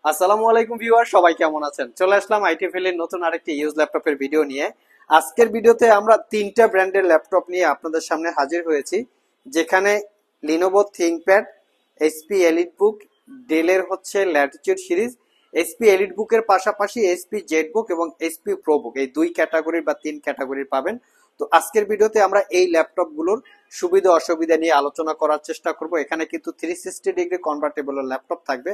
আসসালামু আলাইকুম ভিউয়ার, সবাই কেমন আছেন? চলে আসলাম আইটিভেল এর নতুন আরেকটি ইউজ ল্যাপটপের ভিডিও নিয়ে। আজকের ভিডিওতে আমরা তিনটা ব্র্যান্ডের ল্যাপটপ নিয়ে আপনাদের সামনে হাজির হয়েছি, যেখানে লিনোভো থিংকপ্যাড, এইচপি এলিটবুক, ডেলের হচ্ছে ল্যাটিটিউড সিরিজ, এইচপি এলিটবুকের পাশাপাশি এইচপি জেটবুক এবং এইচপি প্রোবুক, এই দুই ক্যাটাগরির বা তিন ক্যাটাগরির পাবেন। তো আজকের ভিডিওতে আমরা এই ল্যাপটপগুলোর সুবিধা অসুবিধা নিয়ে আলোচনা করার চেষ্টা করব। এখানে কিন্তু 360 ডিগ্রি কনভার্টেবল ল্যাপটপ থাকবে।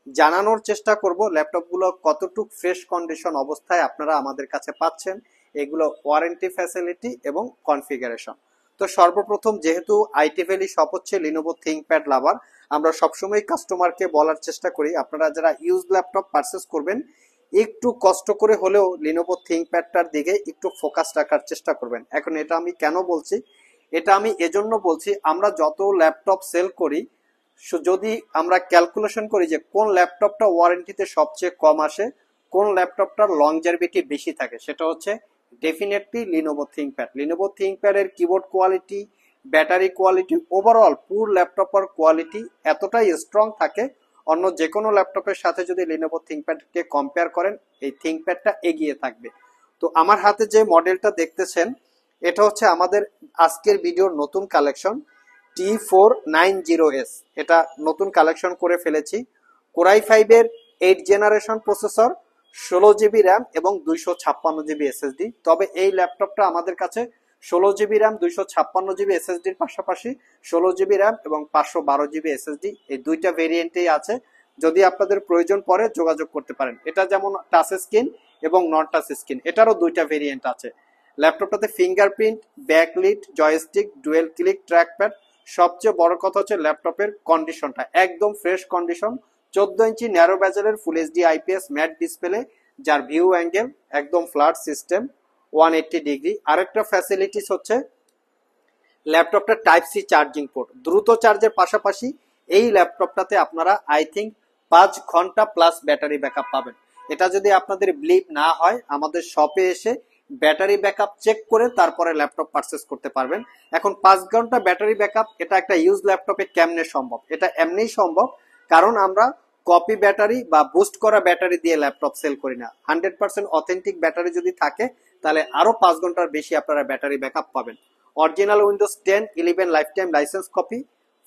জানানোর চেষ্টা করব ল্যাপটপগুলো কতটুক ফ্রেশ কন্ডিশন অবস্থায় আপনারা আমাদের কাছে পাচ্ছেন, এগুলো ওয়ারেন্টি ফ্যাসিলিটি এবং কনফিগারেশন। তো সর্বপ্রথম, যেহেতু আইটি ভ্যালি শপ হচ্ছে লিনোভো থিংকপ্যাড লাভার, আমরা সবসময় কাস্টমারকে বলার চেষ্টা করি আপনারা যারা ইউজ ল্যাপটপ পারচেস করবেন একটু কষ্ট করে হলেও লিনোভো থিংকপ্যাডটার দিকে একটু ফোকাস রাখার চেষ্টা করবেন। এখন এটা আমি কেন বলছি? এটা আমি এজন্য বলছি, আমরা যত ল্যাপটপ সেল করি, যদি আমরা ক্যালকুলেশন করি যে কোন ল্যাপটপটা ওয়ারেন্টিতে সবচেয়ে কম আসে, কোন ল্যাপটপটার লংজারভিটি বেশি থাকে, সেটা হচ্ছে ডেফিনেটলি লিনোভো থিংকপ্যাড। লিনোভো থিংকপ্যাডের keyboard quality, battery quality, overall পুরো ল্যাপটপের কোয়ালিটি এতটাই স্ট্রং থাকে, অন্য যে কোনো ল্যাপটপের সাথে যদি লিনোভো থিংকপ্যাডকে কম্পেয়ার করেন এই থিংকপ্যাডটা এগিয়ে থাকবে। তো আমার হাতে যে মডেলটা দেখতেছেন, এটা হচ্ছে আমাদের আজকের ভিডিওর নতুন কালেকশন T490S। এটা নতুন কালেকশন করে ফেলেছি। কোরাই 5-এর 8 জেনারেশন প্রসেসর, 16 জিবি র্যাম এবং 256 জিবি এসএসডি। তবে এই ল্যাপটপটা আমাদের কাছে 16 জিবি র্যাম, 256 জিবি এসএসডির পাশাপাশি 16 জিবি র্যাম এবং 512 জিবি এসএসডি, এই দুইটা ভেরিয়েন্টেই আছে। যদি আপনাদের প্রয়োজন পড়ে যোগাযোগ করতে পারেন। এটা যেমন টাচ স্ক্রিন এবং নন টাচ স্ক্রিন, এটারও দুইটা ভেরিয়েন্ট আছে। ল্যাপটপটাতে fingerprint, backlit, joystick, dual click trackpad. সবচেয়ে বড় কথা হচ্ছে ল্যাপটপের কন্ডিশনটা একদম ফ্রেশ কন্ডিশন। 14 ইঞ্চি ন্যারো ব্যাজেলের full HD IPS matte display, যার ভিউ অ্যাঙ্গেল একদম ফ্ল্যাট সিস্টেম 180 ডিগ্রি। আরেকটা ফ্যাসিলিটিস হচ্ছে ল্যাপটপটা টাইপ সি চার্জিং পোর্ট, দ্রুত চার্জের পাশাপাশি এই ল্যাপটপটাতে আপনারা আই থিঙ্ক 5 ঘন্টা প্লাস ব্যাটারি ব্যাকআপ পাবেন। এটা যদি আপনাদের বিলিভ না হয়, আমাদের শপে এসে ব্যাটারি ব্যাকআপ চেক করে তারপরে ল্যাপটপ পারচেস করতে পারবেন। এখন 5 ঘন্টা ব্যাটারি ব্যাকআপ এটা একটা ইউজ ল্যাপটপে কেমনে সম্ভব? এটা এমনিই সম্ভব, কারণ আমরা কপি ব্যাটারি বা বুস্ট করা ব্যাটারি দিয়ে ল্যাপটপ সেল করি না। 100% অথেন্টিক ব্যাটারি যদি থাকে তাহলে আরো 5 ঘন্টার বেশি আপনারা ব্যাটারি ব্যাকআপ পাবেন। Original Windows 10, 11 life time licence copy,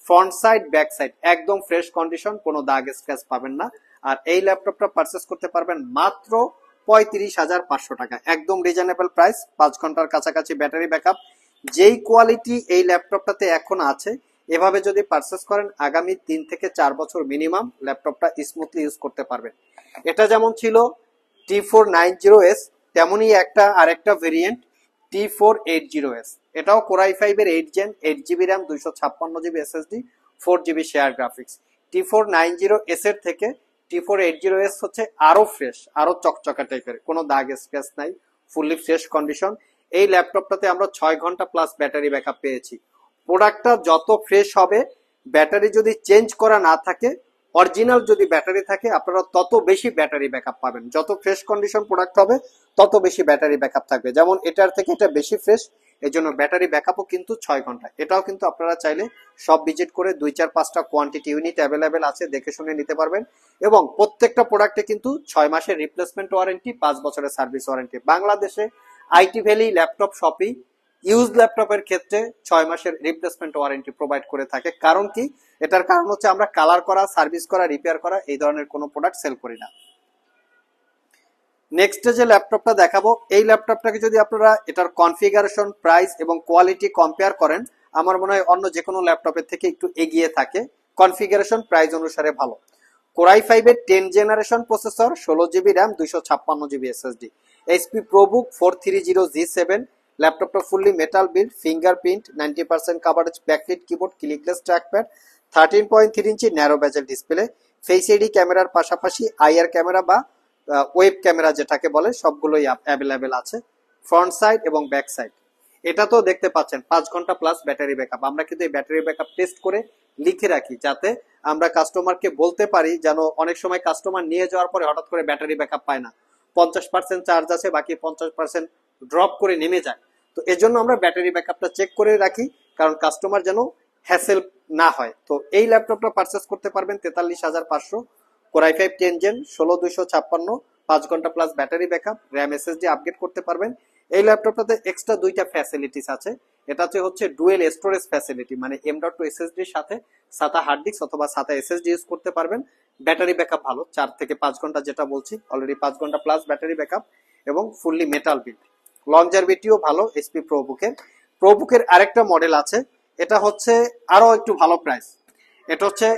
front side back side একদম ফ্রেশ কন্ডিশন, কোনো দাগ স্ক্র্যাচ পাবেন না। আর এই ল্যাপটপটা পারচেস করতে পারবেন মাত্র 35,500 টাকা, একদম রিজনেবল প্রাইস। 5 ঘন্টার কাছাকাছি ব্যাটারি ব্যাকআপ, যেই কোয়ালিটি এই ল্যাপটপটাতে এখন আছে, এভাবে যদি পারচেস করেন আগামী 3 থেকে 4 বছর মিনিমাম ল্যাপটপটা স্মুথলি ইউজ করতে পারবেন। এটা যেমন ছিল T490S, তেমনই আরেকটা ভেরিয়েন্ট T480S। এটাও কোরাই 5-এর 8 gen, 8 GB RAM, 256 GB SSD, 4 GB share graphics. T490S এর থেকে T480S হচ্ছে আরো ফ্রেশ, আরো চকচকা টাইপের, কোনো দাগ স্ক্র্যাচ নাই, ফুললি ফ্রেশ কন্ডিশন। এই ল্যাপটপটাতে আমরা 6 ঘন্টা প্লাস ব্যাটারি ব্যাকআপ পেয়েছি। প্রোডাক্টটা যত ফ্রেশ হবে, ব্যাটারি যদি চেঞ্জ করা না থাকে, অরিজিনাল যদি ব্যাটারি থাকে, আপনারা তত বেশি ব্যাটারি ব্যাকআপ পাবেন। যত ফ্রেশ কন্ডিশন প্রোডাক্ট হবে তত বেশি ব্যাটারি ব্যাকআপ থাকবে। যেমন এটার থেকে এটা বেশি ফ্রেশ, এই জন্য ব্যাটারি ব্যাকআপও কিন্তু 6 ঘন্টা। এটাও কিন্তু আপনারা চাইলে সব ভিজিট করে 2, 4, 5টা কোয়ান্টিটি ইউনিট অ্যাভেলেবেল আছে, দেখে শুনে নিতে পারবেন। এবং প্রত্যেকটা প্রোডাক্টে কিন্তু 6 মাসের রিপ্লেসমেন্ট ওয়ারেন্টি, 5 বছরের সার্ভিস ওয়ারেন্টি। বাংলাদেশে আইটি ভ্যালি ল্যাপটপ শপই ইউজ ল্যাপটপের ক্ষেত্রে 6 মাসের রিপ্লেসমেন্ট ওয়ারেন্টি প্রোভাইড করে থাকে। কারণ কি? এটার কারণ হচ্ছে আমরা কালার করা, সার্ভিস করা, রিপেয়ার করা এই ধরনের কোনো প্রোডাক্ট সেল করি না। নেক্সট যে ল্যাপটপটা দেখাবো, এই ল্যাপটপটাকে যদি আপনারা এটার কনফিগারেশন, প্রাইস এবং কোয়ালিটি কম্পেয়ার করেন, আমার মনে হয় অন্য যে কোনো ল্যাপটপের থেকে একটু এগিয়ে থাকে। কনফিগারেশন প্রাইস অনুসারে ভালো। কোরাই 5-এর 10 generation processor, 16 GB RAM, 256 GB SSD. HP ProBook 430G7, ল্যাপটপটা fully metal build, fingerprint, 90% coverage, backlit keyboard, clickless trackpad, 13.3 inch narrow bezel display, face ID ক্যামেরার পাশাপাশি আইআর ক্যামেরা বা ওয়েব ক্যামেরা যেটাকে বলে সবগুলোই অ্যাভেলেবেল আছে, ফ্রন্ট সাইড এবং back side. এটা তো দেখতে পাচ্ছেন 5 ঘন্টা প্লাস ব্যাটারি ব্যাকআপ। আমরা কিন্তু এই ব্যাটারি ব্যাকআপ টেস্ট করে লিখে রাখি, যাতে আমরা কাস্টমারকে বলতে পারি, যেন অনেক সময় কাস্টমার নিয়ে যাওয়ার পরে হঠাৎ করে ব্যাটারি ব্যাকআপ পায় না, 50% চার্জ আছে, বাকি 50% ড্রপ করে নেমে যায়। তো এজন্য আমরা ব্যাটারি ব্যাকআপটা চেক করে রাখি, কারণ কাস্টমার যেন হ্যাসেল না হয়। তো এই ল্যাপটপটা পারচেস করতে পারবেন 43,500। কোর i5 10 জেন 16256 5 ঘন্টা plus battery backup, RAM SSD upgrade করতে পারবেন। এই ল্যাপটপটাতে এক্সট্রা দুইটা ফ্যাসিলিটিস আছে। এটা হচ্ছে ডুয়েল স্টোরেজ ফ্যাসিলিটি, মানে M.2 এসএসডি এর সাথে SATA হার্ড ডিস্ক অথবা SATA এসএসডি ইউজ করতে পারবেন। ব্যাটারি ব্যাকআপ ভালো, 4 থেকে 5 ঘন্টা, যেটা বলছি অলরেডি 5 ঘন্টা প্লাস ব্যাটারি ব্যাকআপ এবং ফুললি মেটাল বিল্ড। লংজারভিটিও ভালো এইচপি প্রোবুকের আরেকটা মডেল আছে, এটা হচ্ছে আরো একটু ভালো প্রাইস। এটা হচ্ছে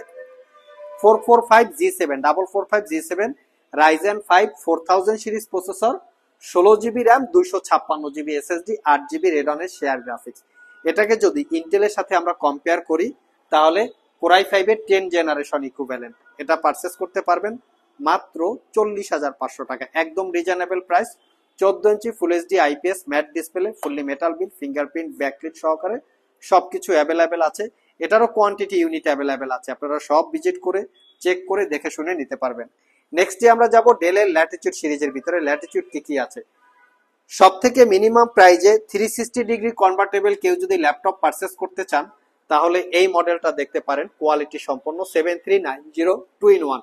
445G7 445G7 Ryzen 5 4000 series processor, 16GB RAM 256GB SSD 8GB রেডনের শেয়ার গ্রাফিক্স। এটাকে যদি ইন্টেলের সাথে আমরা কম্পেয়ার করি তাহলে কোর i5 এর 10 জেনারেশন ইকুইভ্যালেন্ট। এটা পারচেজ করতে পারবেন মাত্র 40,500 টাকা, একদম reasonable price. 14 inch full HD IPS matte display, fully metal build, fingerprint backlit সহকারে সবকিছু অ্যাভেলেবেল আছে। এটারও কোয়ান্টিটি ইউনিট অ্যাভেলেবেল আছে, আপনারা সব ভিজিট করে চেক করে দেখে শুনে নিতে পারবেন। নেক্সট আমরা যাব ডেলের ল্যাটিটিউড সিরিজের ভিতরে। ল্যাটিটিউড কি আছে, সব থেকে মিনিমাম প্রাইজে 360 ডিগ্রি কনভার্টেবল কেউ যদি ল্যাপটপ পারচেস করতে চান তাহলে এই মডেলটা দেখতে পারেন, কোয়ালিটি সম্পন্ন 7390 2-in-1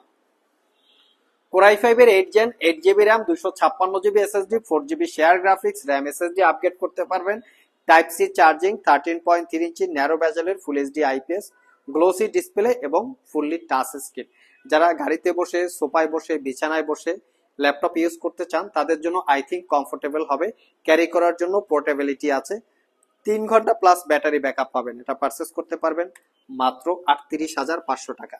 কোর i5 এর 8 gen 8GB RAM 256GB SSD 4GB share graphics, RAM SSD upgrade করতে পারবেন। Type C charging, 13.3 inch narrow বেজেলের full HD IPS glossy display এবং ফুললি টাচ স্ক্রিন। যারা গাড়িতে বসে, সোফায় বসে, বিছানায় বসে ল্যাপটপ ইউজ করতে চান তাদের জন্য আই থিঙ্ক কমফোর্টেবল হবে। ক্যারি করার জন্য পোর্টেবিলিটি আছে, 3 ঘন্টা প্লাস ব্যাটারি ব্যাকআপ পাবেন। এটা পারচেস করতে পারবেন মাত্র 38,500 টাকা।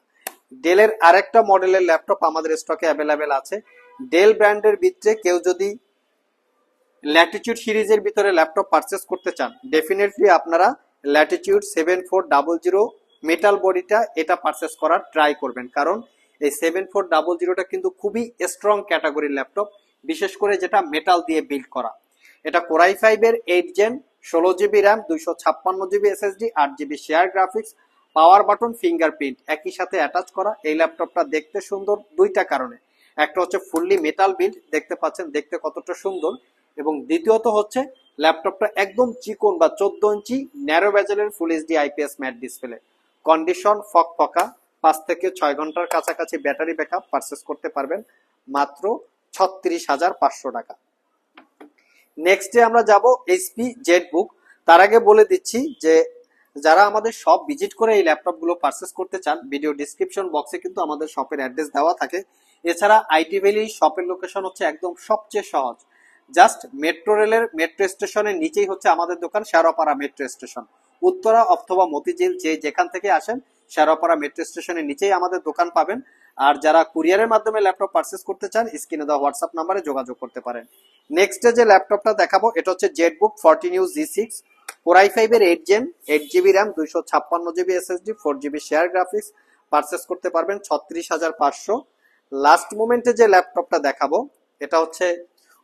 ডেলের আরেকটা মডেলের ল্যাপটপ আমাদের স্টকে অ্যাভেলেবেল আছে। ডেল ব্র্যান্ডের ভিতরে কেউ যদি ল্যাটিটিউড সিরিজের ভিতরে ল্যাপটপ পারচেস করতে চান ডেফিনেটলি আপনারা ল্যাটিটিউড 7400 মেটাল বডিটা এটা পারচেস করার ট্রাই করবেন, কারণ এই 7400টা কিন্তু খুবই স্ট্রং ক্যাটাগরির ল্যাপটপ, বিশেষ করে যেটা মেটাল দিয়ে বিল্ড করা। এটা কোর i5 এর 8 gen 16GB RAM 256GB SSD 8GB share graphics, power button, fingerprint একই সাথে অ্যাটাচ করা। এই ল্যাপটপটা দেখতে সুন্দর দুইটা কারণে, একটা হচ্ছে ফুললি মেটাল বিল্ড, দেখতে পাচ্ছেন দেখতে কতটা সুন্দর, এবং দ্বিতীয়ত হচ্ছে ল্যাপটপটা একদম চিকন বা 14 ইঞ্চি ন্যারো বেজেলের full HD IPS matte display. Condition ফকফকা, 5 থেকে 6 ঘন্টার কাছাকাছি ব্যাটারি ব্যাকআপ, পারচেস করতে পারবেন মাত্র 36,500 টাকা। নেক্সটে আমরা যাব এইচপি জেটবুক। তার আগে বলে দিচ্ছি যে যারা আমাদের শপ ভিজিট করে এই ল্যাপটপ গুলো পারচেস করতে চান, ভিডিও ডিসক্রিপশন বক্সে কিন্তু আমাদের শপের অ্যাড্রেস দেওয়া থাকে। এছাড়া আইটি ভ্যালি শপের লোকেশন হচ্ছে একদম সবচেয়ে সহজ, জাস্ট মেট্রো রেলের মেট্রো স্টেশনের নিচেই হচ্ছে আমাদের দোকান, শেরপাড়া মেট্রো স্টেশন। উত্তরা অথবা মতিঝিল যে যেখান থেকে আসেন শেরপাড়া মেট্রো স্টেশনের নিচেই আমাদের দোকান পাবেন। আর যারা কুরিয়ারের মাধ্যমে ল্যাপটপ পারচেস করতে চান স্ক্রিনে দেওয়া হোয়াটসঅ্যাপ নাম্বারে যোগাযোগ করতে পারেন। নেক্সটে যে ল্যাপটপটা দেখাবো এটা হচ্ছে Jetbook 14U G6 core i5 এর 8 gen 8GB RAM 256GB SSD 4GB share graphics, purchase করতে পারবেন 36,500। লাস্ট মোমেন্টে যে ল্যাপটপটা দেখাবো এটা হচ্ছে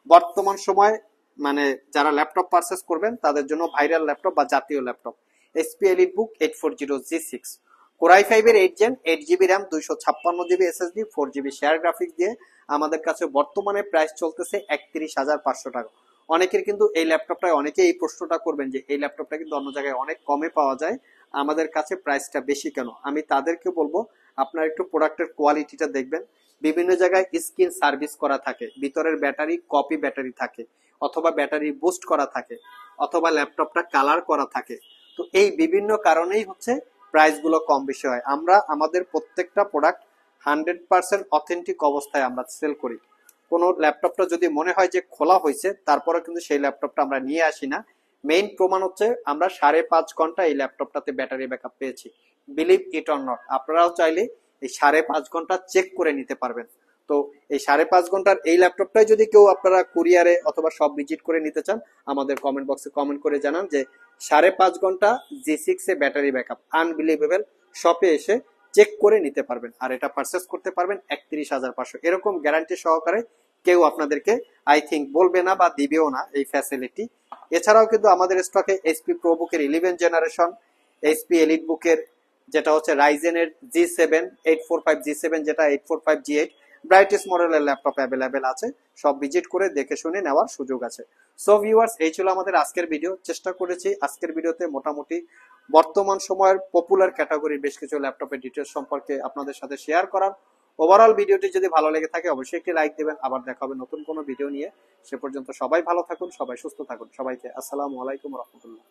বর্তমান সময় মানে যারা ল্যাপটপ পারচেস করবেন তাদের জন্য ভাইরাল ল্যাপটপ বা জাতীয় laptop HP EliteBook 840G6 core i5 এর 8 gen 8GB RAM 256GB SSD 4GB share graphics দিয়ে আমাদের কাছে বর্তমানে প্রাইস চলতেছে 31,500 টাকা। অনেকের কিন্তু এই ল্যাপটপটায় অনেকে এই প্রশ্নটা করবেন যে এই ল্যাপটপটা কিন্তু অন্য জায়গায় অনেক কমে পাওয়া যায়, আমাদের কাছে প্রাইসটা বেশি কেন? আমি তাদেরকে বলবো আপনার একটু প্রোডাক্টের কোয়ালিটিটা দেখবেন। বিভিন্ন জায়গায় স্ক্রিন সার্ভিস করা থাকে, ভিতরের ব্যাটারি কপি ব্যাটারি থাকে, অথবা ব্যাটারি বুস্ট করা থাকে, অথবা ল্যাপটপটা কালার করা থাকে। তো এই বিভিন্ন কারণেই হচ্ছে প্রাইসগুলো কম বেশি হয়। আমরা আমাদের প্রত্যেকটা প্রোডাক্ট 100% অথেন্টিক অবস্থায় আমরা সেল করি। কোনো ল্যাপটপটা যদি মনে হয় যে খোলা হয়েছে তারপরে কিন্তু সেই ল্যাপটপটা আমরা নিয়ে আসি না। মেইন প্রমাণ হচ্ছে আমরা 5.5 ঘন্টা এই ল্যাপটপটাতে ব্যাটারি ব্যাকআপ পেয়েছি। বিলিভ ইট অর নট, আপনারাও চাইলে এই 5.5 ঘন্টা চেক করে নিতে পারবেন। তো এই 5.5 ঘন্টার এই ল্যাপটপটাই যদি কেউ আপনারা কুরিয়ারে অথবা সব ভিজিট করে নিতে চান আমাদের কমেন্ট বক্সে কমেন্ট করে জানান যে 5.5 ঘন্টা G6 এ ব্যাটারি ব্যাকআপ আনবিলিভেবল, শপে এসে চেক করে নিতে পারবেন আর এটা পারচেস করতে পারবেন 31,500। এরকম গ্যারান্টি সহকারে কেউ আপনাদেরকে আই থিঙ্ক বলবে না বা দিবেও না এই ফ্যাসিলিটি। এছাড়াও কিন্তু আমাদের স্টকে এইচপি প্রোবুকের 11 জেনারেশন, এইচপি এলিটবুকের যেটা হচ্ছে রাইজেনের G7 845G7 যেটা 845G8 ব্রাইটেস্ট মডেলের ল্যাপটপ অ্যাভেলেবেল আছে, সব ভিজিট করে দেখে শুনে নেওয়ার সুযোগ আছে। সো ভিউয়ার্স, এই ছিল আমাদের আজকের ভিডিও। চেষ্টা করেছি আজকের ভিডিওতে মোটামুটি বর্তমান সময়ের পপুলার ক্যাটাগরির বেশ কিছু ল্যাপটপের ডিটেলস সম্পর্কে আপনাদের সাথে শেয়ার করার। ওভারঅল ভিডিওটি যদি ভালো লেগে থাকে অবশ্যই একটি লাইক দিবেন। আবার দেখা হবে নতুন কোনো ভিডিও নিয়ে। সে পর্যন্ত সবাই ভালো থাকুন, সবাই সুস্থ থাকুন। সবাইকে আসসালামু আলাইকুম রহমতুল্লাহ।